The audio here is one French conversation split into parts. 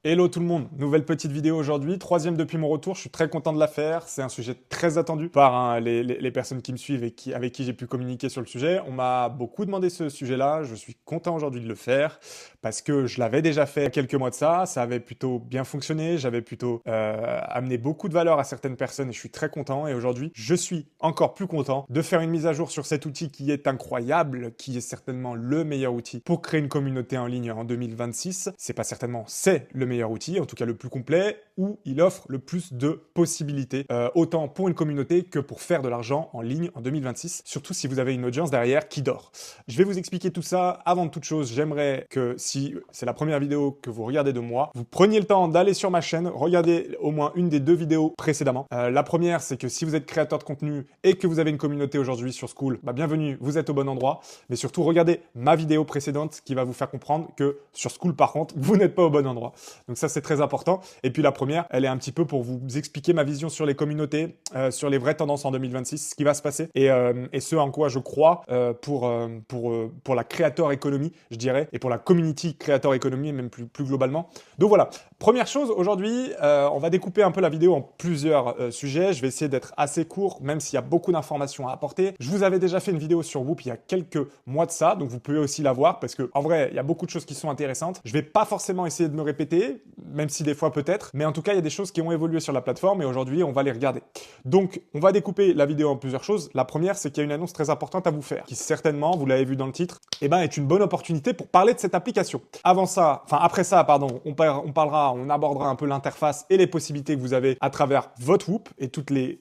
Hello tout le monde, nouvelle petite vidéo aujourd'hui, troisième depuis mon retour, je suis très content de la faire, c'est un sujet très attendu par les personnes qui me suivent et avec qui j'ai pu communiquer sur le sujet. On m'a beaucoup demandé ce sujet-là, je suis content aujourd'hui de le faire parce que je l'avais déjà fait il y a quelques mois de ça avait plutôt bien fonctionné, j'avais plutôt amené beaucoup de valeur à certaines personnes et je suis très content. Et aujourd'hui, je suis encore plus content de faire une mise à jour sur cet outil qui est incroyable, qui est certainement le meilleur outil pour créer une communauté en ligne en 2026. C'est pas certainement, c'est le meilleur outil, en tout cas le plus complet, où il offre le plus de possibilités, autant pour une communauté que pour faire de l'argent en ligne en 2026, surtout si vous avez une audience derrière qui dort. Je vais vous expliquer tout ça. Avant toute chose, j'aimerais que si c'est la première vidéo que vous regardez de moi, vous preniez le temps d'aller sur ma chaîne, regardez au moins une des deux vidéos précédemment. La première, c'est que si vous êtes créateur de contenu et que vous avez une communauté aujourd'hui sur Skool, bienvenue, vous êtes au bon endroit. Mais surtout, regardez ma vidéo précédente qui va vous faire comprendre que sur Skool, par contre, vous n'êtes pas au bon endroit. Donc ça, c'est très important. Et puis la première, elle est un petit peu pour vous expliquer ma vision sur les communautés, sur les vraies tendances en 2026, ce qui va se passer et ce en quoi je crois pour la creator economy, je dirais, et pour la community creator economy, même plus globalement. Donc voilà, première chose, aujourd'hui, on va découper un peu la vidéo en plusieurs sujets. Je vais essayer d'être assez court, même s'il y a beaucoup d'informations à apporter. Je vous avais déjà fait une vidéo sur Whoop il y a quelques mois de ça, donc vous pouvez aussi la voir, parce que en vrai, il y a beaucoup de choses qui sont intéressantes. Je vais pas forcément essayer de me répéter, même si des fois peut-être, mais en tout cas, il y a des choses qui ont évolué sur la plateforme, et aujourd'hui, on va les regarder. Donc, on va découper la vidéo en plusieurs choses. La première, c'est qu'il y a une annonce très importante à vous faire, qui certainement, vous l'avez vu dans le titre, est une bonne opportunité pour parler de cette application. Après ça, on abordera un peu l'interface et les possibilités que vous avez à travers votre Whoop et toutes les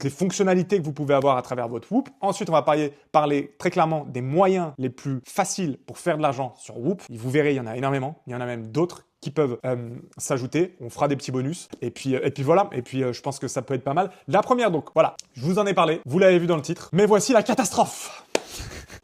fonctionnalités que vous pouvez avoir à travers votre Whoop. Ensuite, on va parler très clairement des moyens les plus faciles pour faire de l'argent sur Whoop. Vous verrez, il y en a énormément. Il y en a même d'autres qui peuvent s'ajouter. On fera des petits bonus. Et puis voilà. Et puis je pense que ça peut être pas mal. La première, donc, voilà. Je vous en ai parlé. Vous l'avez vu dans le titre. Mais voici la catastrophe.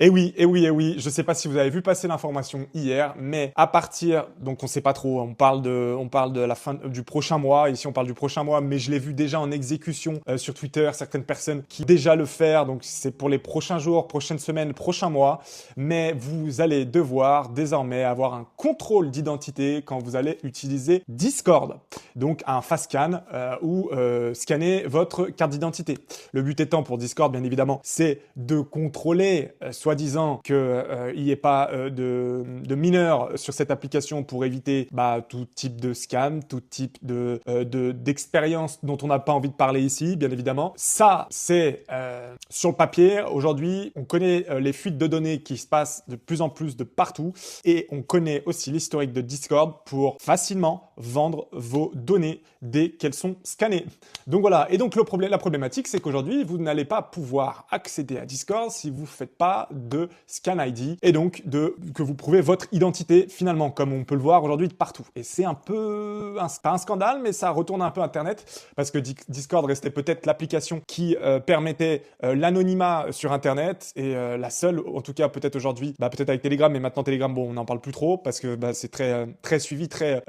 Et oui, je sais pas si vous avez vu passer l'information hier, mais à partir, donc on sait pas trop, on parle de la fin du prochain mois, ici on parle du prochain mois, mais je l'ai vu déjà en exécution sur Twitter, certaines personnes qui déjà le faire, donc c'est pour les prochains jours, prochaines semaines, prochains mois, mais vous allez devoir désormais avoir un contrôle d'identité quand vous allez utiliser Discord, donc un fast scan ou scanner votre carte d'identité. Le but étant pour Discord, bien évidemment, c'est de contrôler soi-disant qu'il n'y ait pas de mineurs sur cette application pour éviter tout type de scam, tout type d'expérience dont on n'a pas envie de parler ici, bien évidemment. Ça, c'est sur le papier. Aujourd'hui, on connaît les fuites de données qui se passent de plus en plus de partout et on connaît aussi l'historique de Discord pour facilement vendre vos données dès qu'elles sont scannées. Donc voilà. Et donc la problématique, c'est qu'aujourd'hui, vous n'allez pas pouvoir accéder à Discord si vous ne faites pas de scan ID et donc que vous prouvez votre identité finalement, comme on peut le voir aujourd'hui de partout. Et c'est un peu, pas un scandale, mais ça retourne un peu Internet parce que Discord restait peut-être l'application qui permettait l'anonymat sur Internet et la seule, en tout cas peut-être aujourd'hui, peut-être avec Telegram, mais maintenant Telegram, bon, on n'en parle plus trop parce que c'est très suivi, très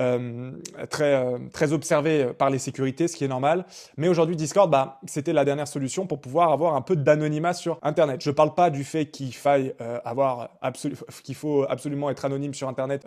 observé par les sécurités, ce qui est normal. Mais aujourd'hui, Discord, c'était la dernière solution pour pouvoir avoir un peu d'anonymat sur Internet. Je parle pas du fait qu'il faut absolument être anonyme sur Internet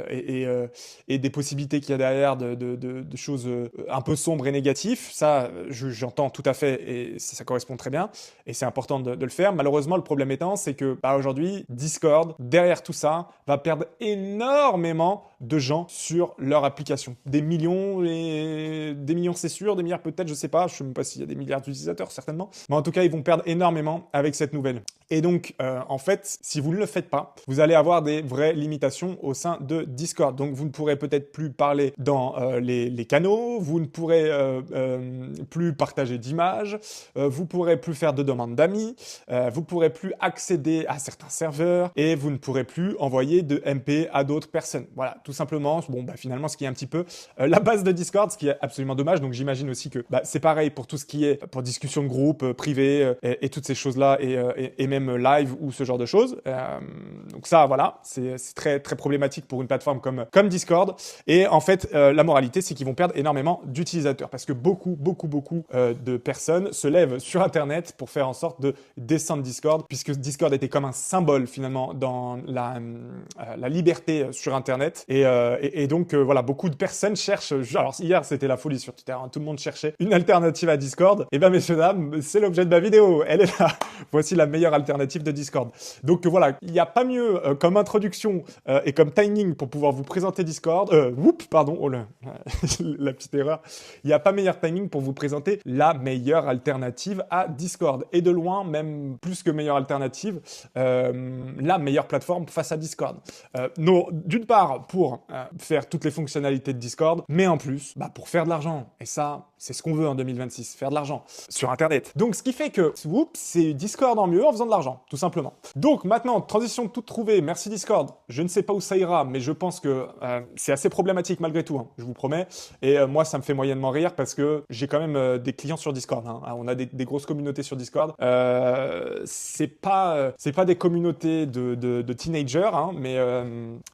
et des possibilités qu'il y a derrière de choses un peu sombres et négatives. Ça, j'entends tout à fait et ça correspond très bien et c'est important de le faire. Malheureusement, le problème étant, c'est que aujourd'hui, Discord, derrière tout ça, va perdre énormément de gens sur leur application. Des millions, c'est sûr, des milliards peut-être, je sais pas, je sais même pas s'il y a des milliards d'utilisateurs, certainement. Mais en tout cas, ils vont perdre énormément avec cette nouvelle. Et donc, en fait, si vous ne le faites pas, vous allez avoir des vraies limitations au sein de Discord. Donc, vous ne pourrez peut-être plus parler dans les canaux, vous ne pourrez plus partager d'images, vous ne pourrez plus faire de demandes d'amis, vous ne pourrez plus accéder à certains serveurs et vous ne pourrez plus envoyer de MP à d'autres personnes. Voilà, tout simplement, finalement, ce qui est un petit peu la base de Discord, ce qui est absolument dommage. Donc, j'imagine aussi que c'est pareil pour tout ce qui est pour discussion de groupe, privé et toutes ces choses-là et même live live ou ce genre de choses. Donc ça, voilà, c'est très, très problématique pour une plateforme comme Discord. Et en fait, la moralité, c'est qu'ils vont perdre énormément d'utilisateurs parce que beaucoup de personnes se lèvent sur Internet pour faire en sorte de descendre Discord, puisque Discord était comme un symbole finalement dans la liberté sur Internet. Et donc, voilà, beaucoup de personnes cherchent... Alors, hier, c'était la folie sur Twitter, hein, tout le monde cherchait une alternative à Discord. Et bien, messieurs, dames, c'est l'objet de ma vidéo. Elle est là. Voici la meilleure alternative de Discord. Donc, voilà, il n'y a pas mieux comme introduction et comme timing pour pouvoir vous présenter Discord. Pardon, oh là, la petite erreur. Il n'y a pas meilleur timing pour vous présenter la meilleure alternative à Discord. Et de loin, même plus que meilleure alternative, la meilleure plateforme face à Discord. D'une part, pour faire toutes les fonctionnalités de Discord, mais en plus, pour faire de l'argent. Et ça, c'est ce qu'on veut en 2026, faire de l'argent sur Internet. Donc, ce qui fait que, c'est Discord en mieux en faisant de l'argent, tout simplement. Donc, maintenant, transition toute trouvée. Merci Discord. Je ne sais pas où ça ira, mais je pense que c'est assez problématique malgré tout, hein, je vous promets. Et moi, ça me fait moyennement rire parce que j'ai quand même des clients sur Discord. Hein. On a des grosses communautés sur Discord. C'est pas des communautés de teenagers, hein, mais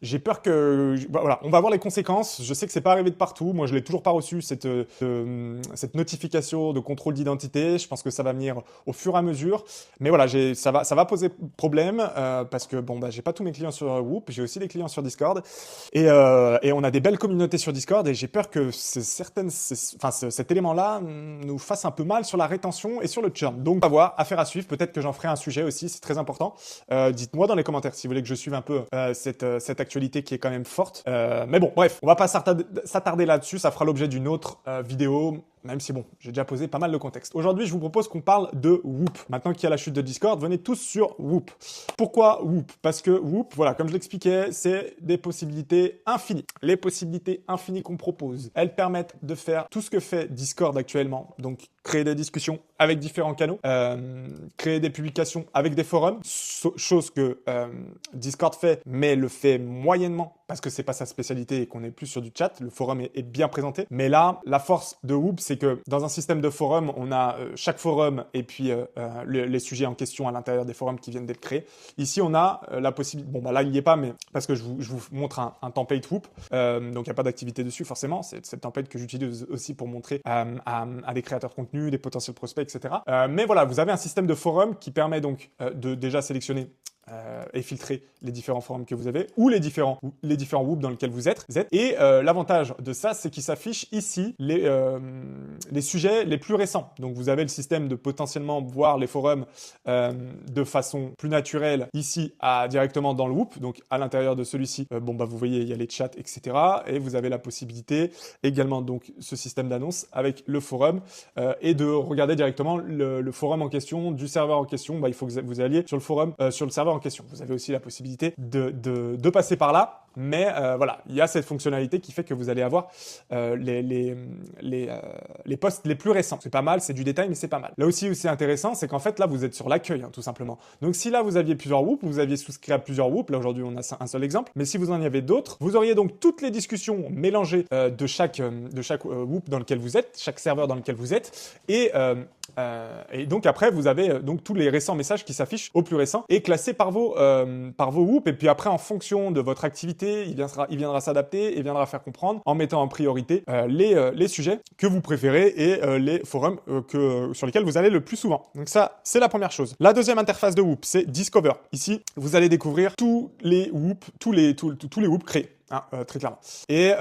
j'ai peur que... Voilà, on va voir les conséquences. Je sais que c'est pas arrivé de partout. Moi, je l'ai toujours pas reçu, cette notification de contrôle d'identité. Je pense que ça va venir au fur et à mesure. Mais voilà, ça va poser problème parce que j'ai pas tous mes clients sur Whoop, j'ai aussi des clients sur Discord et on a des belles communautés sur Discord et j'ai peur que cet élément-là nous fasse un peu mal sur la rétention et sur le churn. Donc, on va voir, affaire à suivre. Peut-être que j'en ferai un sujet aussi, c'est très important. Dites-moi dans les commentaires si vous voulez que je suive un peu cette actualité qui est quand même forte. Mais bon, bref, on va pas s'attarder là-dessus. Ça fera l'objet d'une autre vidéo. Même si bon, j'ai déjà posé pas mal de contexte. Aujourd'hui, je vous propose qu'on parle de Whoop. Maintenant qu'il y a la chute de Discord, venez tous sur Whoop. Pourquoi Whoop? Parce que Whoop, voilà, comme je l'expliquais, c'est des possibilités infinies. Les possibilités infinies qu'on propose, elles permettent de faire tout ce que fait Discord actuellement. Donc, créer des discussions avec différents canaux, créer des publications avec des forums, chose que Discord fait, mais le fait moyennement parce que c'est pas sa spécialité et qu'on est plus sur du chat. Le forum est bien présenté. Mais là, la force de Whoop, c'est que dans un système de forum, on a chaque forum et puis les sujets en question à l'intérieur des forums qui viennent d'être créés. Ici, on a la possibilité... Bon, là, il n'y est pas, mais parce que je vous montre un template Whoop. Donc, il n'y a pas d'activité dessus, forcément. C'est le template que j'utilise aussi pour montrer à des créateurs de contenu, des potentiels prospects, etc. Mais voilà, vous avez un système de forum qui permet donc de déjà sélectionner et filtrer les différents forums que vous avez ou les différents Whoop dans lesquels vous êtes. Et l'avantage de ça, c'est qu'il s'affiche ici les sujets les plus récents. Donc vous avez le système de potentiellement voir les forums de façon plus naturelle ici directement dans le Whoop. Donc à l'intérieur de celui-ci, vous voyez, il y a les chats, etc. Et vous avez la possibilité également donc ce système d'annonce avec le forum et de regarder directement le forum en question, du serveur en question. Il faut que vous alliez sur le forum, sur le serveur en question. Vous avez aussi la possibilité de passer par là, mais voilà, il y a cette fonctionnalité qui fait que vous allez avoir les posts les plus récents. C'est pas mal, c'est du détail, mais c'est pas mal. Là aussi, où c'est intéressant, c'est qu'en fait, là, vous êtes sur l'accueil, hein, tout simplement. Donc, si là, vous aviez plusieurs Whoop, vous aviez souscrit à plusieurs Whoop, là, aujourd'hui, on a un seul exemple, mais si vous en avez d'autres, vous auriez donc toutes les discussions mélangées de chaque Whoop dans lequel vous êtes, chaque serveur dans lequel vous êtes, et donc après, vous avez donc tous les récents messages qui s'affichent au plus récent et classés par vos Whoop. Et puis après, en fonction de votre activité, il viendra s'adapter et viendra faire comprendre en mettant en priorité les sujets que vous préférez et les forums sur lesquels vous allez le plus souvent. Donc ça, c'est la première chose. La deuxième interface de Whoop, c'est Discover. Ici, vous allez découvrir tous les Whoop créés. Très clairement. Et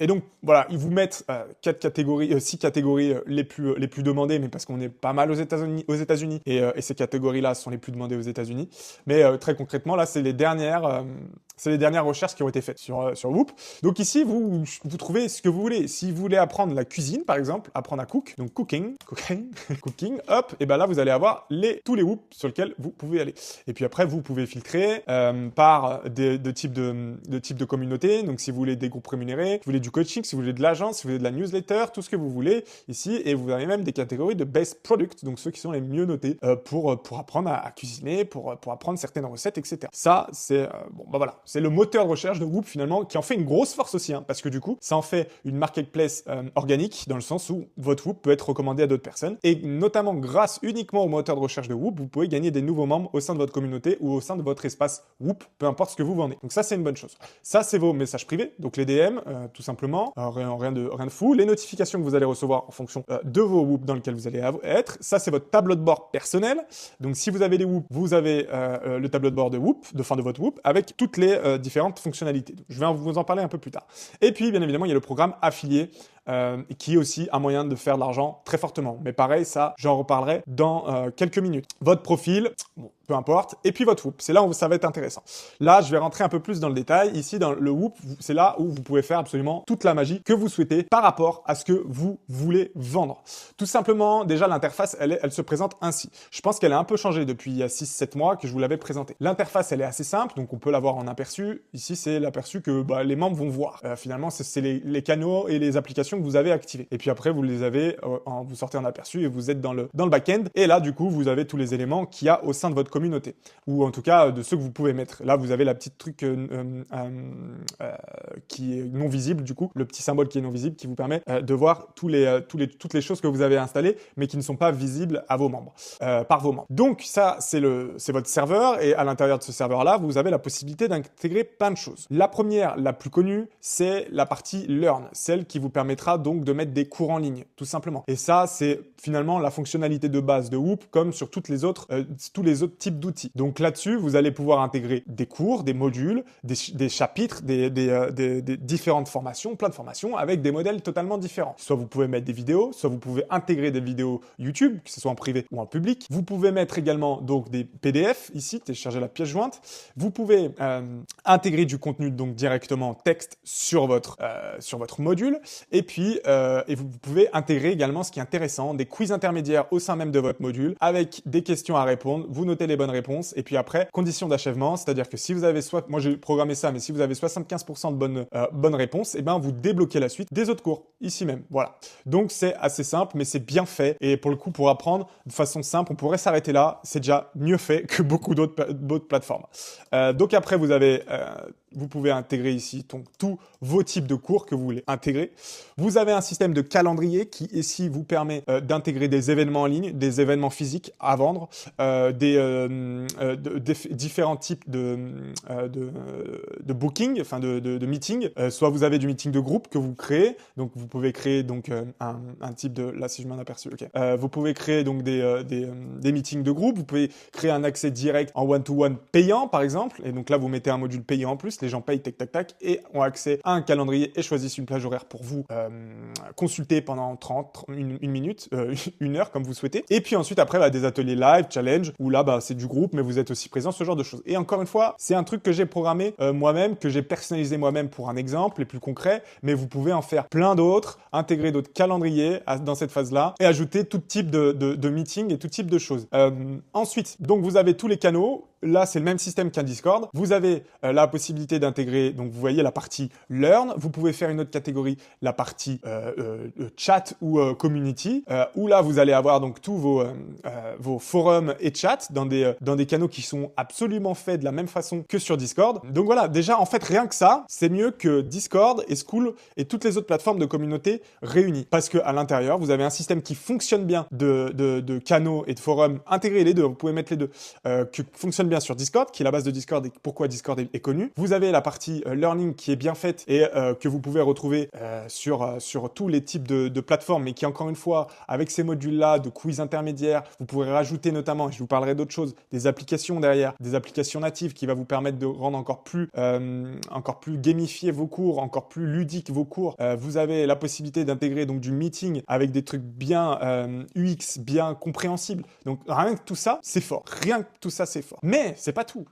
donc voilà, ils vous mettent 6 catégories les plus demandées, mais parce qu'on est pas mal aux États-Unis et ces catégories-là sont les plus demandées aux États-Unis. Mais très concrètement, là, c'est les dernières recherches qui ont été faites sur Whoop. Donc ici, vous trouvez ce que vous voulez. Si vous voulez apprendre la cuisine, par exemple, apprendre à cook, donc cooking, hop, et ben là, vous allez avoir tous les Whoop sur lesquels vous pouvez aller. Et puis après, vous pouvez filtrer par de types de communautés. Donc, si vous voulez des groupes rémunérés, si vous voulez du coaching, si vous voulez de l'agence, si vous voulez de la newsletter, tout ce que vous voulez ici. Et vous avez même des catégories de best product, donc ceux qui sont les mieux notés pour apprendre à cuisiner, pour apprendre certaines recettes, etc. Ça, c'est voilà, c'est le moteur de recherche de Whoop finalement qui en fait une grosse force aussi, hein, parce que du coup, ça en fait une marketplace organique dans le sens où votre Whoop peut être recommandé à d'autres personnes et notamment grâce uniquement au moteur de recherche de Whoop, vous pouvez gagner des nouveaux membres au sein de votre communauté ou au sein de votre espace Whoop, peu importe ce que vous vendez. Donc ça, c'est une bonne chose. Ça, c'est vos messages privés, donc les DM, tout simplement, rien de fou. Les notifications que vous allez recevoir en fonction de vos Whoop dans lesquels vous allez être. Ça, c'est votre tableau de bord personnel. Donc si vous avez des Whoop, vous avez le tableau de bord de Whoop, de fin de votre Whoop, avec toutes les différentes fonctionnalités. Donc, je vais vous en parler un peu plus tard. Et puis, bien évidemment, il y a le programme affilié, qui est aussi un moyen de faire de l'argent très fortement. Mais pareil, ça, j'en reparlerai dans quelques minutes. Votre profil, bon, peu importe, et puis votre Whoop. C'est là où ça va être intéressant. Là, je vais rentrer un peu plus dans le détail. Ici, dans le Whoop, c'est là où vous pouvez faire absolument toute la magie que vous souhaitez par rapport à ce que vous voulez vendre. Tout simplement, déjà, l'interface, elle se présente ainsi. Je pense qu'elle a un peu changé depuis il y a 6-7 mois que je vous l'avais présentée. L'interface, elle est assez simple, donc on peut l'avoir en aperçu. Ici, c'est l'aperçu que les membres vont voir. Finalement, c'est les canaux et les applications que vous avez activées. Et puis après, vous les avez, vous sortez en aperçu et vous êtes dans le back-end. Et là, du coup, vous avez tous les éléments qu'il y a au sein de votre communauté. Ou en tout cas, de ceux que vous pouvez mettre. Là, vous avez la petite truc qui est non visible, du coup, le petit symbole qui est non visible qui vous permet de voir toutes les choses que vous avez installées, mais qui ne sont pas visibles à vos membres, par vos membres. Donc, ça, c'est votre serveur. Et à l'intérieur de ce serveur-là, vous avez la possibilité d'intégrer plein de choses. La première, la plus connue, c'est la partie Learn, celle qui vous permettra donc de mettre des cours en ligne, tout simplement. Et ça, c'est finalement la fonctionnalité de base de Whoop, comme sur tous les autres types d'outils. Donc là-dessus, vous allez pouvoir intégrer des cours, des modules, des chapitres, des différentes formations, plein de formations, avec des modèles totalement différents. Soit vous pouvez mettre des vidéos, soit vous pouvez intégrer des vidéos YouTube, que ce soit en privé ou en public. Vous pouvez mettre également donc des PDF, ici, télécharger la pièce jointe. Vous pouvez intégrer du contenu donc directement texte sur votre module. Et puis, vous pouvez intégrer également ce qui est intéressant, des quiz intermédiaires au sein même de votre module, avec des questions à répondre. Vous notez les bonnes réponses. Et puis après, conditions d'achèvement, c'est-à-dire que si vous avez moi j'ai programmé ça, mais si vous avez 75% de bonnes réponses, et ben vous débloquez la suite des autres cours, ici même. Voilà. Donc c'est assez simple, mais c'est bien fait. Et pour le coup, pour apprendre de façon simple, on pourrait s'arrêter là. C'est déjà mieux fait que beaucoup d'autres plateformes. Donc après, vous pouvez intégrer ici donc, tous vos types de cours que vous voulez intégrer. Vous avez un système de calendrier qui ici vous permet d'intégrer des événements en ligne, des événements physiques à vendre, différents types de booking, enfin de meeting. Soit vous avez du meeting de groupe que vous créez, donc vous pouvez créer donc un type de, là si je m'en aperçu, ok. Vous pouvez créer donc des meetings de groupe. Vous pouvez créer un accès direct en one-to-one payant par exemple, et donc là vous mettez un module payant en plus. Les gens payent tac tac tac et ont accès à un calendrier et choisissent une plage horaire pour vous consulter pendant 1 minute, 1 heure comme vous souhaitez. Et puis ensuite après des ateliers live, challenge, où là c'est du groupe mais vous êtes aussi présent, ce genre de choses. Et encore une fois, c'est un truc que j'ai programmé moi-même, que j'ai personnalisé moi-même pour un exemple, les plus concrets, mais vous pouvez en faire plein d'autres, intégrer d'autres calendriers dans cette phase-là et ajouter tout type de meeting et tout type de choses. Ensuite, donc vous avez tous les canaux. Là, c'est le même système qu'un Discord. Vous avez la possibilité d'intégrer, donc vous voyez la partie Learn. Vous pouvez faire une autre catégorie, la partie chat ou community, où là, vous allez avoir donc tous vos forums et chats dans des canaux qui sont absolument faits de la même façon que sur Discord. Donc voilà, déjà, en fait, rien que ça, c'est mieux que Discord et Skool et toutes les autres plateformes de communauté réunies. Parce qu'à l'intérieur, vous avez un système qui fonctionne bien de canaux et de forums. Intégrez les deux, vous pouvez mettre les deux, qui fonctionne bien sur Discord, qui est la base de Discord et pourquoi Discord est connu. Vous avez la partie learning qui est bien faite et que vous pouvez retrouver sur tous les types de plateformes, mais qui encore une fois, avec ces modules-là de quiz intermédiaires, vous pourrez rajouter notamment, et je vous parlerai d'autres choses, des applications derrière, des applications natives qui va vous permettre de rendre encore plus gamifiés vos cours, encore plus ludiques vos cours. Vous avez la possibilité d'intégrer donc du meeting avec des trucs bien UX, bien compréhensibles. Donc rien que tout ça, c'est fort. Rien que tout ça, c'est fort. Mais c'est pas tout,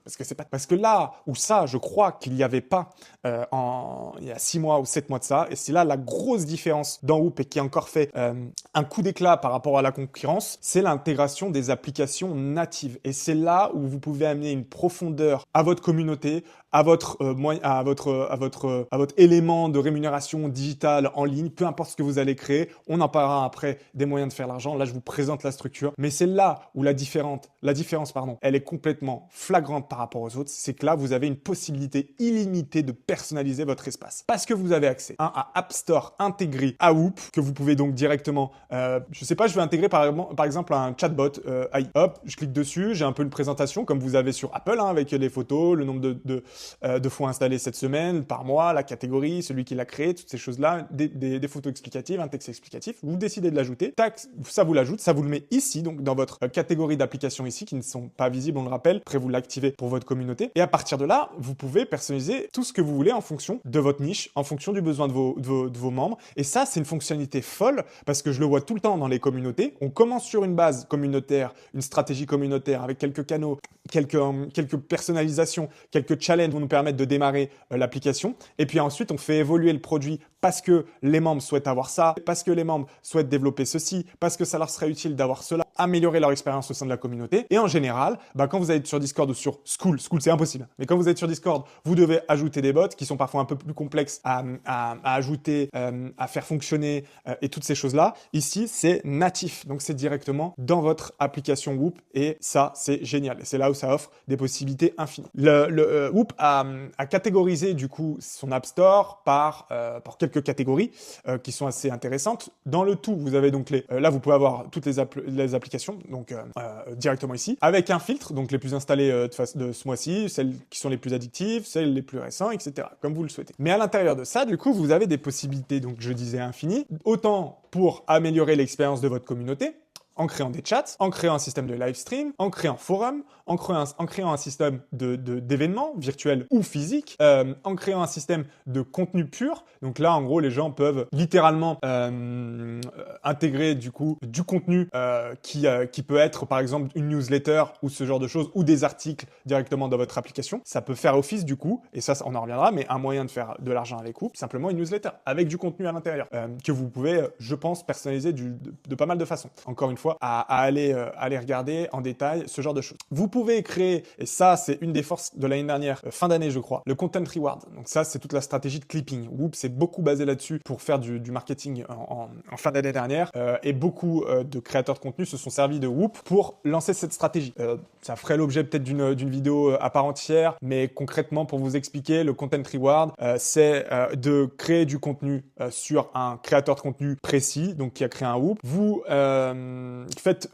parce que là où ça, je crois qu'il n'y avait pas il y a 6 mois ou 7 mois de ça, et c'est là la grosse différence dans Whoop et qui a encore fait un coup d'éclat par rapport à la concurrence, c'est l'intégration des applications natives. Et c'est là où vous pouvez amener une profondeur à votre communauté, à votre élément de rémunération digitale en ligne, peu importe ce que vous allez créer. On en parlera après des moyens de faire l'argent. Là, je vous présente la structure, mais c'est là où la différence, elle est complètement flagrante par rapport aux autres. C'est que là, vous avez une possibilité illimitée de personnaliser votre espace parce que vous avez accès à App Store intégré à Whoop que vous pouvez donc directement, je sais pas, je vais intégrer par exemple un chatbot AI. Hop, je clique dessus, j'ai un peu une présentation comme vous avez sur Apple avec les photos, le nombre de fois installés cette semaine, par mois, la catégorie, celui qui l'a créé, toutes ces choses-là, des photos explicatives, un texte explicatif. Vous décidez de l'ajouter, tac, ça vous l'ajoute, ça vous le met ici, donc dans votre catégorie d'applications ici qui ne sont pas visibles, on le rappelle. Après, vous l'activez pour votre communauté. Et à partir de là, vous pouvez personnaliser tout ce que vous voulez en fonction de votre niche, en fonction du besoin de vos membres. Et ça, c'est une fonctionnalité folle parce que je le vois tout le temps dans les communautés. On commence sur une base communautaire, une stratégie communautaire avec quelques canaux, quelques personnalisations, quelques challenges vont nous permettre de démarrer l'application. Et puis ensuite, on fait évoluer le produit parce que les membres souhaitent avoir ça, parce que les membres souhaitent développer ceci, parce que ça leur serait utile d'avoir cela, améliorer leur expérience au sein de la communauté. Et en général, quand vous êtes sur Discord ou sur School c'est impossible. Mais quand vous êtes sur Discord, vous devez ajouter des bots qui sont parfois un peu plus complexes à ajouter, à faire fonctionner et toutes ces choses-là. Ici, c'est natif. Donc, c'est directement dans votre application Whoop et ça, c'est génial. Et c'est là où ça offre des possibilités infinies. Whoop a catégorisé du coup son App Store par quelques catégories qui sont assez intéressantes. Dans le tout, vous avez donc là, vous pouvez avoir toutes les applications donc directement ici avec un filtre, donc les plus installées de ce mois-ci, celles qui sont les plus addictives, celles les plus récentes, etc. Comme vous le souhaitez. Mais à l'intérieur de ça, du coup, vous avez des possibilités, donc je disais infinies, autant pour améliorer l'expérience de votre communauté, en créant des chats, en créant un système de live stream, en créant un forum, en créant un système d'événements virtuels ou physiques, en créant un système de contenu pur. Donc là, en gros, les gens peuvent littéralement intégrer du coup du contenu qui peut être par exemple une newsletter ou ce genre de choses ou des articles directement dans votre application. Ça peut faire office du coup, et ça on en reviendra, mais un moyen de faire de l'argent avec Whoop, simplement une newsletter avec du contenu à l'intérieur que vous pouvez, je pense, personnaliser de pas mal de façons. Encore une fois, à aller regarder en détail ce genre de choses. Vous pouvez créer, et ça c'est une des forces de l'année dernière, fin d'année je crois, le content reward. Donc ça c'est toute la stratégie de clipping. Whoop c'est beaucoup basé là-dessus pour faire du marketing en fin d'année dernière et beaucoup de créateurs de contenu se sont servis de Whoop pour lancer cette stratégie. Ça ferait l'objet peut-être d'une vidéo à part entière, mais concrètement pour vous expliquer, le content reward c'est de créer du contenu sur un créateur de contenu précis, donc qui a créé un Whoop. Vous faites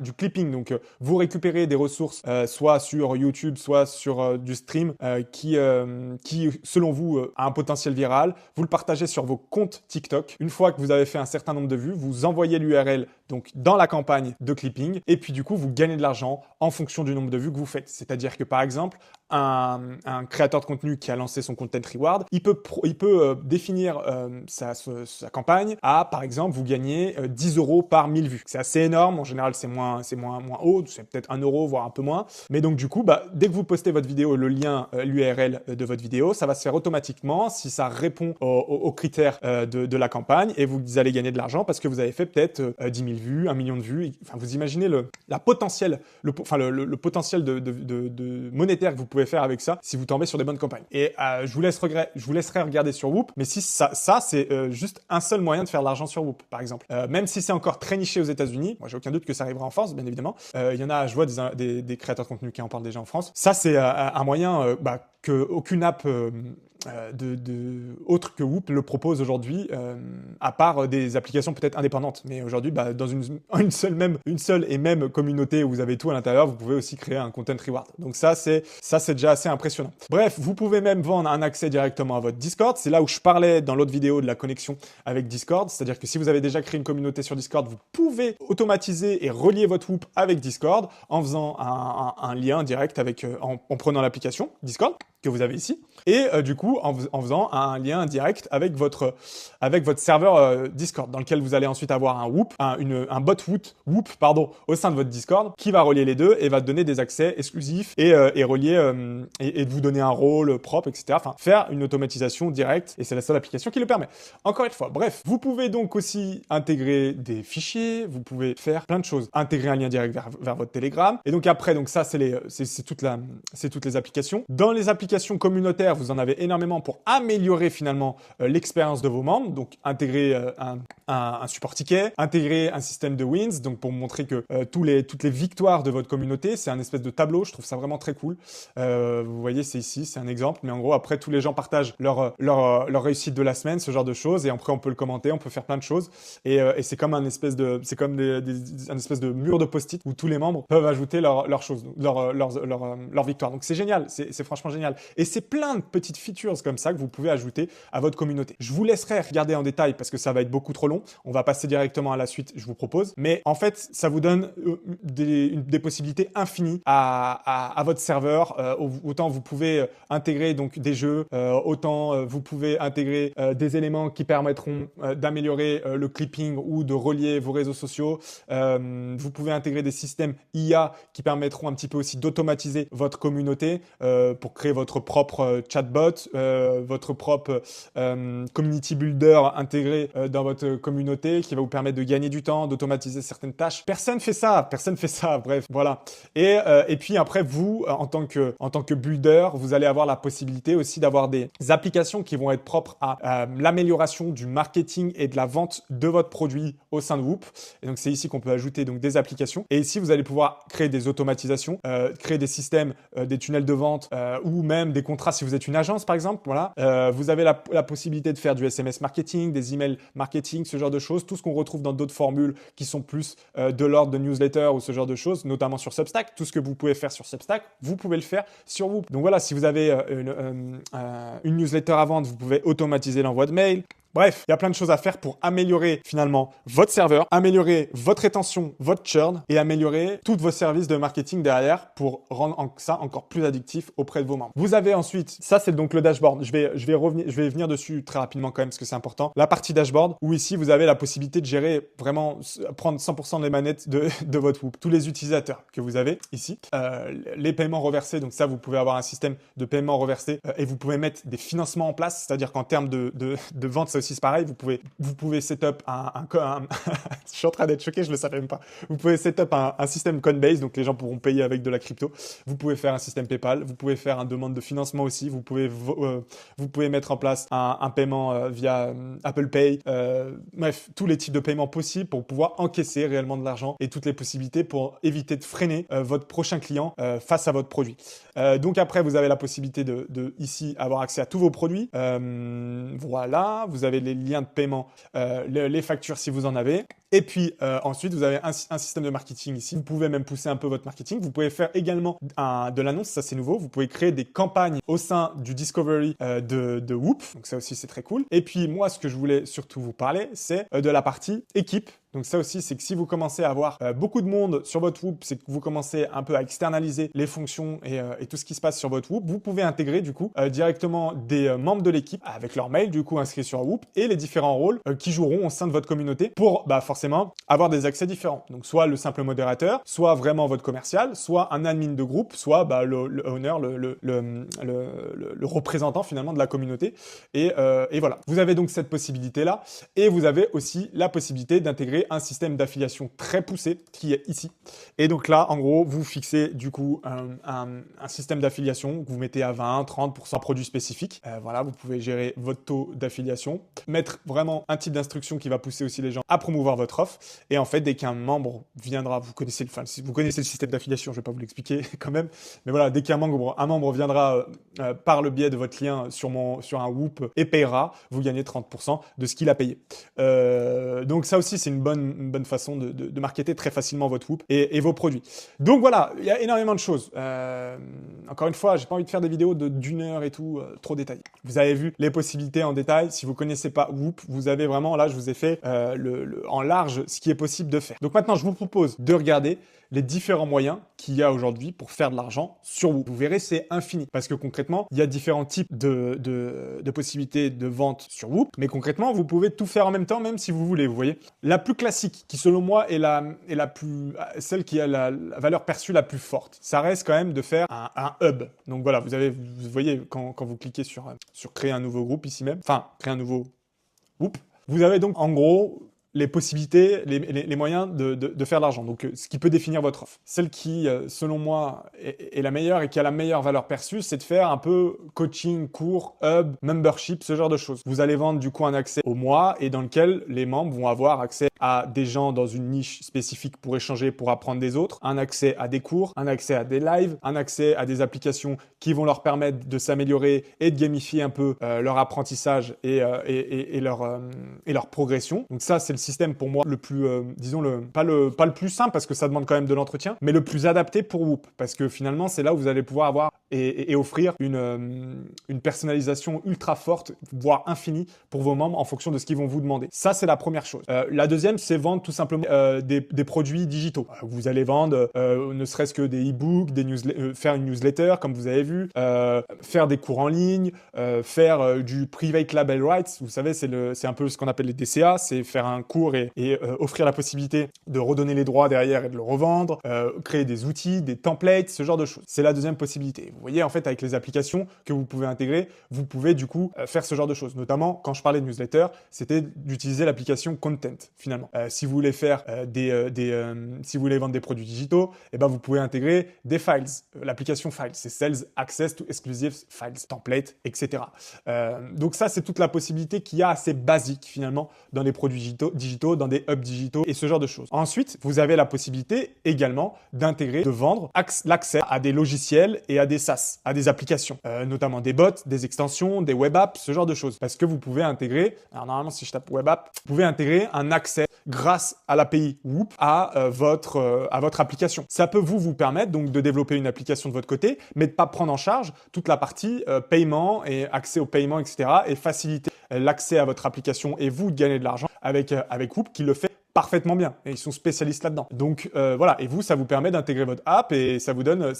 du clipping, donc vous récupérez des ressources soit sur YouTube, soit sur du stream qui selon vous a un potentiel viral. Vous le partagez sur vos comptes TikTok. Une fois que vous avez fait un certain nombre de vues, vous envoyez l'URL donc dans la campagne de clipping et puis du coup vous gagnez de l'argent en fonction du nombre de vues que vous faites. C'est-à-dire que par exemple un créateur de contenu qui a lancé son content reward, il peut définir sa campagne à par exemple vous gagnez 10 € par 1000 vues. C'est assez énorme, en général c'est moins haut, c'est peut-être 1 € voire un peu moins. Mais donc du coup dès que vous postez votre vidéo, le lien l'URL de votre vidéo, ça va se faire automatiquement si ça répond aux critères de la campagne et vous allez gagner de l'argent parce que vous avez fait peut-être 10 000 vues, 1 million de vues. Enfin, vous imaginez le potentiel de monétaire que vous pouvez faire avec ça si vous tombez sur des bonnes campagnes. Et je vous laisserai regarder sur Whoop, mais si ça c'est juste un seul moyen de faire de l'argent sur Whoop, par exemple. Même si c'est encore très niché aux États-Unis, moi j'ai aucun doute que ça arrivera en France, bien évidemment. Il y en a, je vois des créateurs de contenu qui en parlent déjà en France. Ça c'est un moyen que aucune app autre que Whoop le propose aujourd'hui, à part des applications peut-être indépendantes. Mais aujourd'hui, dans une seule et même communauté où vous avez tout à l'intérieur, vous pouvez aussi créer un content reward. Donc ça c'est déjà assez impressionnant. Bref, vous pouvez même vendre un accès directement à votre Discord. C'est là où je parlais dans l'autre vidéo de la connexion avec Discord. C'est-à-dire que si vous avez déjà créé une communauté sur Discord, vous pouvez automatiser et relier votre Whoop avec Discord en faisant un lien direct en prenant l'application Discord que vous avez ici. Et du coup, ou en faisant un lien direct avec votre serveur Discord, dans lequel vous allez ensuite avoir un bot Whoop, au sein de votre Discord, qui va relier les deux et va te donner des accès exclusifs et relier et de vous donner un rôle propre, etc. Enfin, faire une automatisation directe, et c'est la seule application qui le permet. Encore une fois, bref, vous pouvez donc aussi intégrer des fichiers, vous pouvez faire plein de choses, intégrer un lien direct vers votre Telegram, et donc après, donc ça c'est toutes les applications. Dans les applications communautaires, vous en avez énormément pour améliorer finalement l'expérience de vos membres, donc intégrer un support ticket, intégrer un système de wins, donc pour montrer que toutes les victoires de votre communauté, c'est un espèce de tableau, je trouve ça vraiment très cool. Vous voyez, c'est ici, c'est un exemple, mais en gros, après, tous les gens partagent leur réussite de la semaine, ce genre de choses, et après, on peut le commenter, on peut faire plein de choses, et c'est comme un espèce de mur de post-it où tous les membres peuvent ajouter leurs choses, leur victoire. Donc c'est génial, c'est franchement génial. Et c'est plein de petites features comme ça que vous pouvez ajouter à votre communauté. Je vous laisserai regarder en détail parce que ça va être beaucoup trop long. On va passer directement à la suite, je vous propose. Mais en fait, ça vous donne des possibilités infinies à votre serveur. Autant vous pouvez intégrer donc des jeux, autant vous pouvez intégrer des éléments qui permettront d'améliorer le clipping ou de relier vos réseaux sociaux. Vous pouvez intégrer des systèmes IA qui permettront un petit peu aussi d'automatiser votre communauté pour créer votre propre chatbot, votre propre community builder intégré dans votre communauté qui va vous permettre de gagner du temps, d'automatiser certaines tâches. Personne fait ça, bref, voilà. Et puis après, vous, en tant que builder, vous allez avoir la possibilité aussi d'avoir des applications qui vont être propres à l'amélioration du marketing et de la vente de votre produit au sein de Whoop. Et donc, c'est ici qu'on peut ajouter donc des applications. Et ici, vous allez pouvoir créer des automatisations, créer des systèmes, des tunnels de vente ou même des contrats si vous êtes une agence, par exemple. Voilà. Vous avez la possibilité de faire du SMS marketing, des emails marketing, ce genre de choses. Tout ce qu'on retrouve dans d'autres formules qui sont plus de l'ordre de newsletter ou ce genre de choses, notamment sur Substack. Tout ce que vous pouvez faire sur Substack, vous pouvez le faire sur Whoop. Donc voilà, si vous avez une newsletter à vendre, vous pouvez automatiser l'envoi de mail. Bref, il y a plein de choses à faire pour améliorer finalement votre serveur, améliorer votre rétention, votre churn et améliorer tous vos services de marketing derrière pour rendre ça encore plus addictif auprès de vos membres. Vous avez ensuite, ça c'est donc le dashboard. Je vais venir dessus très rapidement quand même parce que c'est important. La partie dashboard où ici vous avez la possibilité de gérer vraiment, prendre 100% des manettes de votre Whoop. Tous les utilisateurs que vous avez ici, les paiements reversés. Donc ça, vous pouvez avoir un système de paiement reversé et vous pouvez mettre des financements en place. C'est-à-dire qu'en termes de vente, c'est aussi pareil, vous pouvez setup je suis en train d'être choqué, je le savais même pas. Vous pouvez setup un système Coinbase, donc les gens pourront payer avec de la crypto. Vous pouvez faire un système PayPal, vous pouvez faire une demande de financement aussi, vous pouvez mettre en place un paiement via Apple Pay. Bref, tous les types de paiements possibles pour pouvoir encaisser réellement de l'argent et toutes les possibilités pour éviter de freiner votre prochain client face à votre produit. Donc après, vous avez la possibilité de ici avoir accès à tous vos produits. Voilà, vous avez les liens de paiement, les factures si vous en avez. Et puis ensuite, vous avez un système de marketing ici. Vous pouvez même pousser un peu votre marketing. Vous pouvez faire également de l'annonce, ça c'est nouveau. Vous pouvez créer des campagnes au sein du Discovery de Whoop. Donc ça aussi, c'est très cool. Et puis moi, ce que je voulais surtout vous parler, c'est de la partie équipe. Donc ça aussi, c'est que si vous commencez à avoir beaucoup de monde sur votre Whoop, c'est que vous commencez un peu à externaliser les fonctions et tout ce qui se passe sur votre Whoop, vous pouvez intégrer du coup directement des membres de l'équipe avec leur mail du coup inscrits sur Whoop et les différents rôles qui joueront au sein de votre communauté pour forcément avoir des accès différents. Donc soit le simple modérateur, soit vraiment votre commercial, soit un admin de groupe, soit le owner, le représentant finalement de la communauté. Et voilà. Vous avez donc cette possibilité-là et vous avez aussi la possibilité d'intégrer un système d'affiliation très poussé qui est ici. Et donc là, en gros, vous fixez du coup un système d'affiliation que vous mettez à 20-30% produits spécifiques. Voilà, vous pouvez gérer votre taux d'affiliation, mettre vraiment un type d'instruction qui va pousser aussi les gens à promouvoir votre offre. Et en fait, dès qu'un membre viendra, vous connaissez le système d'affiliation, je vais pas vous l'expliquer quand même, mais voilà, dès qu'un membre viendra par le biais de votre lien sur un Whoop et payera, vous gagnez 30% de ce qu'il a payé. Donc ça aussi, c'est une une bonne façon de marketer très facilement votre Whoop et vos produits. Donc voilà, il y a énormément de choses. Encore une fois, j'ai pas envie de faire des vidéos d'une heure et tout, trop détaillées. Vous avez vu les possibilités en détail. Si vous connaissez pas Whoop, vous avez vraiment, là, je vous ai fait en large ce qui est possible de faire. Donc maintenant, je vous propose de regarder les différents moyens qu'il y a aujourd'hui pour faire de l'argent sur Whoop. Vous verrez, c'est infini. Parce que concrètement, il y a différents types de possibilités de vente sur Whoop. Mais concrètement, vous pouvez tout faire en même temps, même si vous voulez. Vous voyez, la plus classique, qui selon moi est celle qui a la valeur perçue la plus forte, ça reste quand même de faire un hub. Donc voilà, vous voyez, quand vous cliquez sur créer un nouveau groupe ici même, enfin, créer un nouveau Whoop, vous avez donc en gros les possibilités, les moyens de faire de l'argent. Donc, ce qui peut définir votre offre. Celle qui, selon moi, est la meilleure et qui a la meilleure valeur perçue, c'est de faire un peu coaching, cours, hub, membership, ce genre de choses. Vous allez vendre du coup un accès au mois et dans lequel les membres vont avoir accès à des gens dans une niche spécifique pour échanger, pour apprendre des autres, un accès à des cours, un accès à des lives, un accès à des applications qui vont leur permettre de s'améliorer et de gamifier un peu leur apprentissage et leur progression. Donc ça, c'est le système pour moi le plus, disons pas le plus simple parce que ça demande quand même de l'entretien, mais le plus adapté pour Whoop parce que finalement c'est là où vous allez pouvoir avoir et offrir une personnalisation ultra forte, voire infinie pour vos membres en fonction de ce qu'ils vont vous demander. Ça, c'est la première chose. La deuxième, c'est vendre tout simplement des produits digitaux. Vous allez vendre ne serait-ce que des e-books, faire une newsletter comme vous avez vu, faire des cours en ligne, faire du private label rights. Vous savez, c'est un peu ce qu'on appelle les DCA, c'est faire un cours et offrir la possibilité de redonner les droits derrière et de le revendre, créer des outils, des templates, ce genre de choses. C'est la deuxième possibilité. Vous voyez, en fait, avec les applications que vous pouvez intégrer, vous pouvez du coup faire ce genre de choses. Notamment, quand je parlais de newsletter, c'était d'utiliser l'application Content, finalement. Si vous voulez faire si vous voulez vendre des produits digitaux, eh ben, vous pouvez intégrer des files. L'application Files, c'est Sales Access to Exclusive Files, Template, etc. Donc ça, c'est toute la possibilité qu'il y a assez basique, finalement, dans les produits digitaux, dans des hubs digitaux et ce genre de choses. Ensuite, vous avez la possibilité également d'intégrer, de vendre l'accès à des logiciels et à des SaaS, à des applications, notamment des bots, des extensions, des web apps, ce genre de choses. Parce que vous pouvez intégrer, alors normalement si je tape web app, vous pouvez intégrer un accès grâce à l'API Whoop à votre application. Ça peut vous permettre donc de développer une application de votre côté, mais de pas prendre en charge toute la partie paiement et accès au paiement, etc. et faciliter l'accès à votre application et vous de gagner de l'argent avec Whoop qui le fait parfaitement bien et ils sont spécialistes là-dedans. Donc voilà, et vous, ça vous permet d'intégrer votre app et ça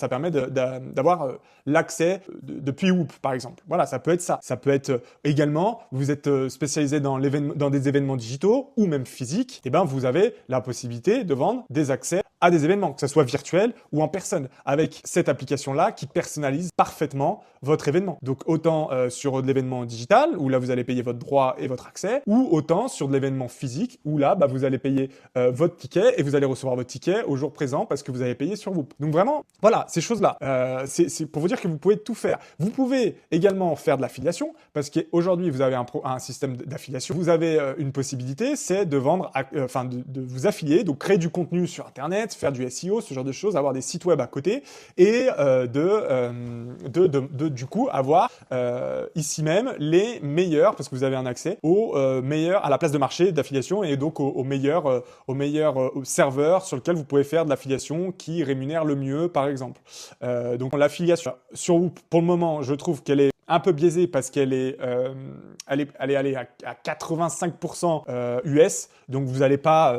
permet d'avoir l'accès depuis Whoop par exemple. Voilà, ça peut être ça. Ça peut être également, vous êtes spécialisé dans des événements digitaux ou même physiques, et ben vous avez la possibilité de vendre des accès à des événements, que ce soit virtuel ou en personne, avec cette application-là qui personnalise parfaitement votre événement. Donc autant sur de l'événement digital, où là vous allez payer votre droit et votre accès, ou autant sur de l'événement physique, où là vous allez payer votre ticket et vous allez recevoir votre ticket au jour présent parce que vous avez payé sur Whoop. Donc vraiment, voilà, ces choses-là, c'est pour vous dire que vous pouvez tout faire. Vous pouvez également faire de l'affiliation, parce qu'aujourd'hui vous avez un système d'affiliation. Vous avez une possibilité, c'est de vendre, de vous affilier, donc créer du contenu sur Internet, faire du SEO, ce genre de choses, avoir des sites web à côté et du coup avoir ici même les meilleurs, parce que vous avez un accès aux meilleurs à la place de marché d'affiliation et donc aux meilleurs serveurs sur lesquels vous pouvez faire de l'affiliation qui rémunère le mieux par exemple. Donc l'affiliation sur Whoop pour le moment je trouve qu'elle est un peu biaisée parce qu'elle est allée à 85% US, donc vous n'allez pas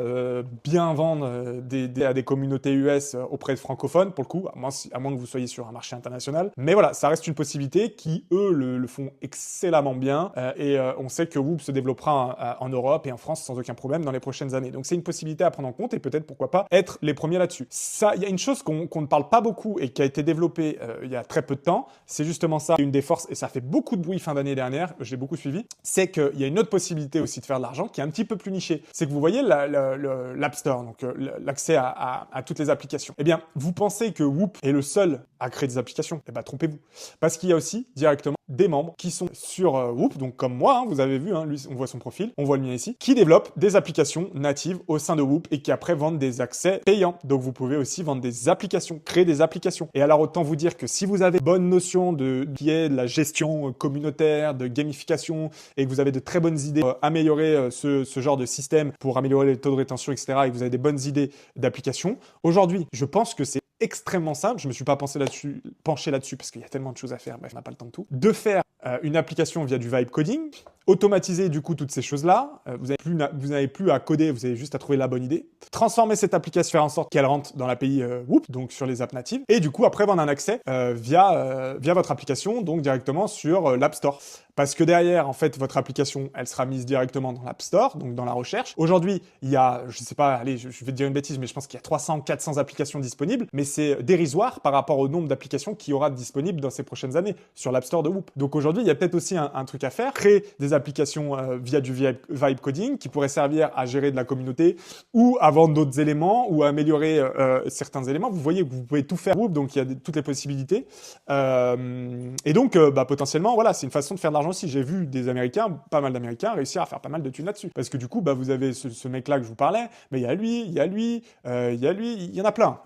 bien vendre à des communautés US auprès de francophones pour le coup, à moins que vous soyez sur un marché international. Mais voilà, ça reste une possibilité qui, eux, le font excellemment bien et on sait que Whoop se développera en Europe et en France sans aucun problème dans les prochaines années. Donc c'est une possibilité à prendre en compte et peut-être pourquoi pas être les premiers là-dessus. Ça, il y a une chose qu'on ne parle pas beaucoup et qui a été développée il y a très peu de temps, c'est justement ça, une des forces, et ça fait beaucoup de bruit fin d'année dernière, j'ai beaucoup suivi, c'est qu'il y a une autre possibilité aussi de faire de l'argent qui est un petit peu plus nichée. C'est que vous voyez l'App Store, donc l'accès à toutes les applications. Eh bien, vous pensez que Whoop est le seul à créer des applications. Eh ben, trompez-vous. Parce qu'il y a aussi directement des membres qui sont sur Whoop, donc comme moi, hein, vous avez vu, hein, lui, on voit son profil, on voit le mien ici, qui développent des applications natives au sein de Whoop et qui après vendent des accès payants. Donc vous pouvez aussi vendre des applications, créer des applications. Et alors autant vous dire que si vous avez bonne notion de qui est de la gestion communautaire, de gamification, et que vous avez de très bonnes idées pour améliorer ce genre de système, pour améliorer les taux de rétention, etc., et que vous avez des bonnes idées d'application, aujourd'hui, je pense que c'est extrêmement simple, je me suis pas penché là-dessus parce qu'il y a tellement de choses à faire, bref, on n'a pas le temps de tout, de faire une application via du vibe coding, automatiser du coup toutes ces choses-là, vous n'avez plus à coder, vous avez juste à trouver la bonne idée, transformer cette application, faire en sorte qu'elle rentre dans l'API Whoop, donc sur les apps natives, et du coup après vendre un accès via votre application, donc directement sur l'App Store. Parce que derrière, en fait, votre application, elle sera mise directement dans l'App Store, donc dans la recherche. Aujourd'hui, il y a, je sais pas, allez, je vais te dire une bêtise, mais je pense qu'il y a 300, 400 applications disponibles, mais c'est dérisoire par rapport au nombre d'applications qu'il y aura disponibles dans ces prochaines années sur l'App Store de Whoop. Donc aujourd'hui, il y a peut-être aussi un truc à faire, créer des applications via du vibe coding qui pourrait servir à gérer de la communauté ou à vendre d'autres éléments ou à améliorer certains éléments. Vous voyez que vous pouvez tout faire Whoop, donc il y a toutes les possibilités. Et donc, potentiellement, voilà, c'est une façon de faire de l'argent aussi. J'ai vu des Américains, pas mal d'Américains, réussir à faire pas mal de thunes là-dessus. Parce que du coup, vous avez ce mec-là que je vous parlais, mais il y a lui, il y a lui, il y en a plein.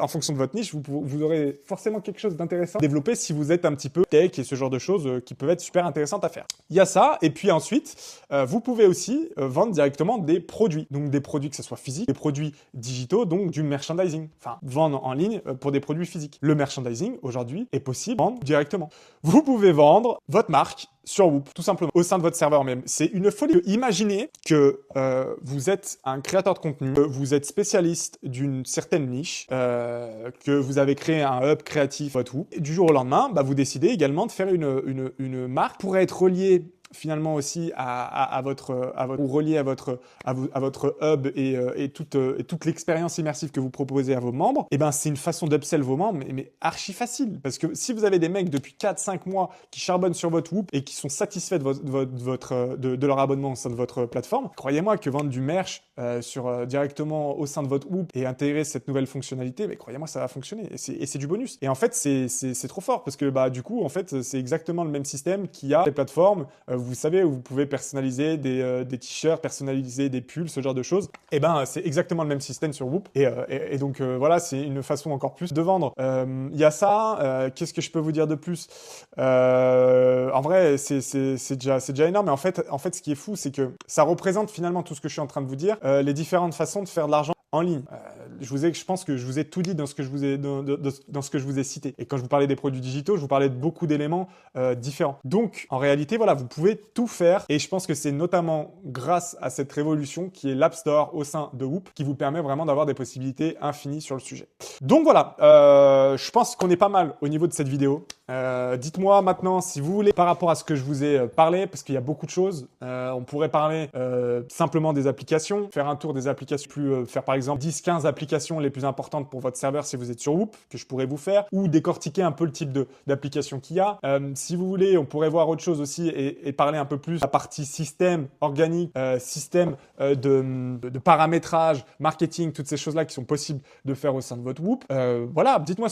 En fonction de votre niche, vous aurez forcément quelque chose d'intéressant à développer si vous êtes un petit peu tech et ce genre de choses qui peuvent être super intéressantes à faire. Il y a ça, et puis ensuite, vous pouvez aussi vendre directement des produits. Donc des produits que ce soit physiques, des produits digitaux, donc du merchandising. Enfin, vendre en ligne pour des produits physiques. Le merchandising, aujourd'hui, est possible de vendre directement. Vous pouvez vendre votre marque sur Whoop, tout simplement, au sein de votre serveur même. C'est une folie. Imaginez que vous êtes un créateur de contenu, que vous êtes spécialiste d'une certaine niche, que vous avez créé un hub créatif, votre Whoop, et du jour au lendemain, vous décidez également de faire une marque pour être reliée finalement aussi à votre hub et toute l'expérience immersive que vous proposez à vos membres, et c'est une façon d'upsell vos membres, mais archi facile. Parce que si vous avez des mecs depuis 4-5 mois qui charbonnent sur votre Whoop et qui sont satisfaits de leur abonnement au sein de votre plateforme, croyez-moi que vendre du merch directement au sein de votre Whoop et intégrer cette nouvelle fonctionnalité, croyez-moi, ça va fonctionner. Et c'est du bonus. Et en fait, c'est trop fort parce que du coup, en fait, c'est exactement le même système qu'il y a les plateformes. Vous savez, où vous pouvez personnaliser des t-shirts, personnaliser des pulls, ce genre de choses. C'est exactement le même système sur Whoop. Et donc, voilà, c'est une façon encore plus de vendre. Il y a ça. Qu'est-ce que je peux vous dire de plus? En vrai, c'est déjà énorme. Mais en fait, ce qui est fou, c'est que ça représente finalement tout ce que je suis en train de vous dire, les différentes façons de faire de l'argent en ligne. Je pense que je vous ai tout dit dans ce que je vous ai cité. Et quand je vous parlais des produits digitaux, je vous parlais de beaucoup d'éléments différents. Donc, en réalité, voilà, vous pouvez tout faire. Et je pense que c'est notamment grâce à cette révolution qui est l'App Store au sein de Whoop qui vous permet vraiment d'avoir des possibilités infinies sur le sujet. Donc voilà, je pense qu'on est pas mal au niveau de cette vidéo. Dites-moi maintenant si vous voulez, par rapport à ce que je vous ai parlé, parce qu'il y a beaucoup de choses. On pourrait parler simplement des applications, faire un tour des applications, faire par exemple 10-15 applications les plus importantes pour votre serveur si vous êtes sur Whoop, que je pourrais vous faire, ou décortiquer un peu le type d'application qu'il y a. Si vous voulez, on pourrait voir autre chose aussi et parler un peu plus de la partie système organique, système de paramétrage, marketing, toutes ces choses-là qui sont possibles de faire au sein de votre Whoop. Voilà, dites-moi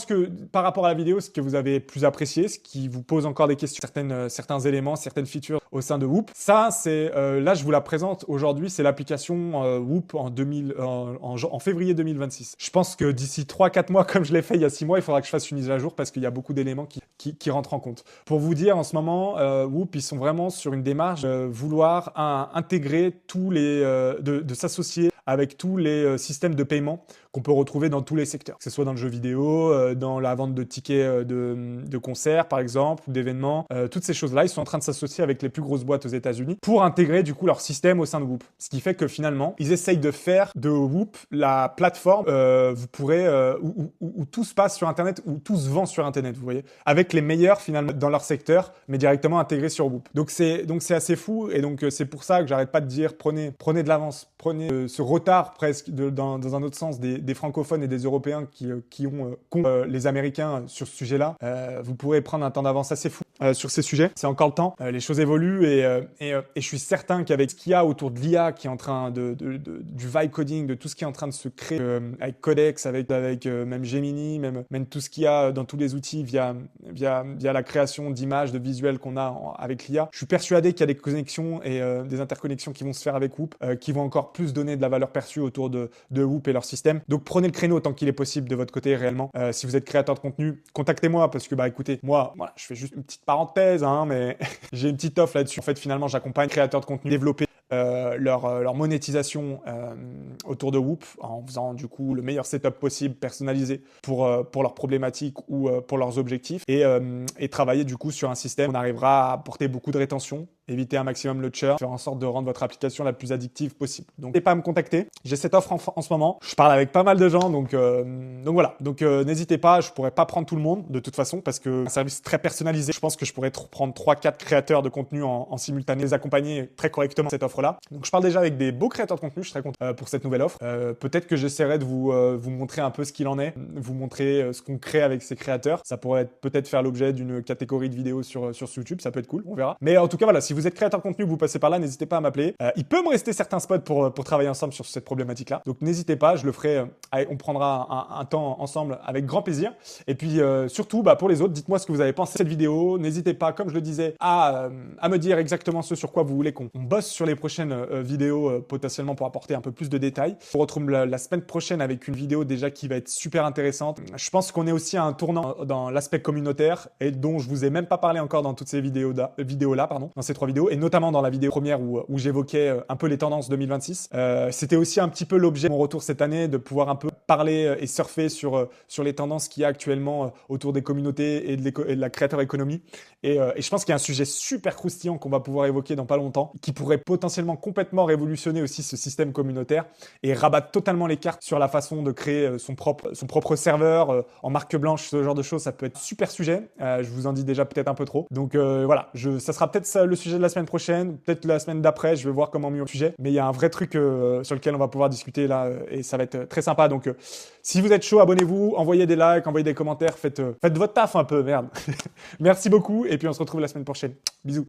par rapport à la vidéo, ce que vous avez plus apprécié, ce qui vous pose encore des questions, certains éléments, certaines features au sein de Whoop. Ça, c'est là, je vous la présente aujourd'hui, c'est l'application Whoop en février 2026. Je pense que d'ici 3-4 mois, comme je l'ai fait il y a 6 mois, il faudra que je fasse une mise à jour parce qu'il y a beaucoup d'éléments qui rentrent en compte. Pour vous dire, en ce moment, Whoop, ils sont vraiment sur une démarche de vouloir intégrer de s'associer avec tous les systèmes de paiement qu'on peut retrouver dans tous les secteurs, que ce soit dans le jeu vidéo, dans la vente de tickets de concerts par exemple, ou d'événements, toutes ces choses-là, ils sont en train de s'associer avec les plus grosses boîtes aux États-Unis pour intégrer du coup leur système au sein de Whoop. Ce qui fait que finalement, ils essayent de faire de Whoop la plateforme vous pourrez où tout se passe sur Internet, où tout se vend sur Internet, vous voyez, avec les meilleurs finalement dans leur secteur, mais directement intégrés sur Whoop. Donc c'est assez fou et donc c'est pour ça que j'arrête pas de dire prenez de l'avance, prenez ce retard presque dans un autre sens des francophones et des Européens qui ont les Américains sur ce sujet-là. Vous pourrez prendre un temps d'avance assez fou sur ces sujets. C'est encore le temps. Les choses évoluent et je suis certain qu'avec ce qu'il y a autour de l'IA qui est en train du vibe coding, de tout ce qui est en train de se créer avec Codex, avec même Gemini, même tout ce qu'il y a dans tous les outils via la création d'images, de visuels qu'on a avec l'IA. Je suis persuadé qu'il y a des connexions et des interconnexions qui vont se faire avec Whoop, qui vont encore plus donner de la valeur perçue autour de Whoop et leur système. Donc prenez le créneau tant qu'il est possible de votre côté réellement. Si vous êtes créateur de contenu, contactez-moi parce que écoutez, moi, voilà, je fais juste une petite parenthèse, mais j'ai une petite offre là-dessus. En fait, finalement, j'accompagne les créateurs de contenu développer leur monétisation autour de Whoop en faisant du coup le meilleur setup possible personnalisé pour leurs problématiques ou pour leurs objectifs et travailler du coup sur un système où on arrivera à apporter beaucoup de rétention, éviter un maximum le churn, faire en sorte de rendre votre application la plus addictive possible. Donc n'hésitez pas à me contacter, j'ai cette offre en ce moment, je parle avec pas mal de gens donc voilà, donc n'hésitez pas, je pourrais pas prendre tout le monde de toute façon parce que c'est un service très personnalisé, je pense que je pourrais prendre 3-4 créateurs de contenu en simultané, les accompagner très correctement cette offre là. Donc je parle déjà avec des beaux créateurs de contenu, je serais content pour cette nouvelle offre. Peut-être que j'essaierai de vous montrer un peu ce qu'il en est, vous montrer ce qu'on crée avec ces créateurs. Ça pourrait peut-être faire l'objet d'une catégorie de vidéos sur YouTube, ça peut être cool, on verra. Mais en tout cas voilà, si vous êtes créateur de contenu, vous passez par là, n'hésitez pas à m'appeler. Il peut me rester certains spots pour travailler ensemble sur cette problématique-là. Donc n'hésitez pas, je le ferai, on prendra un temps ensemble avec grand plaisir. Et puis surtout, pour les autres, dites-moi ce que vous avez pensé de cette vidéo. N'hésitez pas, comme je le disais, à me dire exactement ce sur quoi vous voulez qu'on bosse sur les prochaines vidéos potentiellement pour apporter un peu plus de détails. On se retrouve la semaine prochaine avec une vidéo déjà qui va être super intéressante. Je pense qu'on est aussi à un tournant dans l'aspect communautaire et dont je vous ai même pas parlé encore dans toutes ces vidéos-là, dans ces 3 vidéos, et notamment dans la vidéo première où j'évoquais un peu les tendances 2026. C'était aussi un petit peu l'objet de mon retour cette année, de pouvoir un peu parler et surfer sur les tendances qu'il y a actuellement autour des communautés et de la créateur économie. Et je pense qu'il y a un sujet super croustillant qu'on va pouvoir évoquer dans pas longtemps, qui pourrait potentiellement complètement révolutionner aussi ce système communautaire et rabattre totalement les cartes sur la façon de créer son propre serveur en marque blanche, ce genre de choses. Ça peut être super sujet. Je vous en dis déjà peut-être un peu trop. Donc voilà, ça sera peut-être ça, le sujet de la semaine prochaine, peut-être la semaine d'après. Je vais voir comment mieux le sujet. Mais il y a un vrai truc sur lequel on va pouvoir discuter là et ça va être très sympa. Donc si vous êtes chaud, abonnez-vous, envoyez des likes, envoyez des commentaires, faites votre taf un peu, merde. Merci beaucoup et puis on se retrouve la semaine prochaine. Bisous.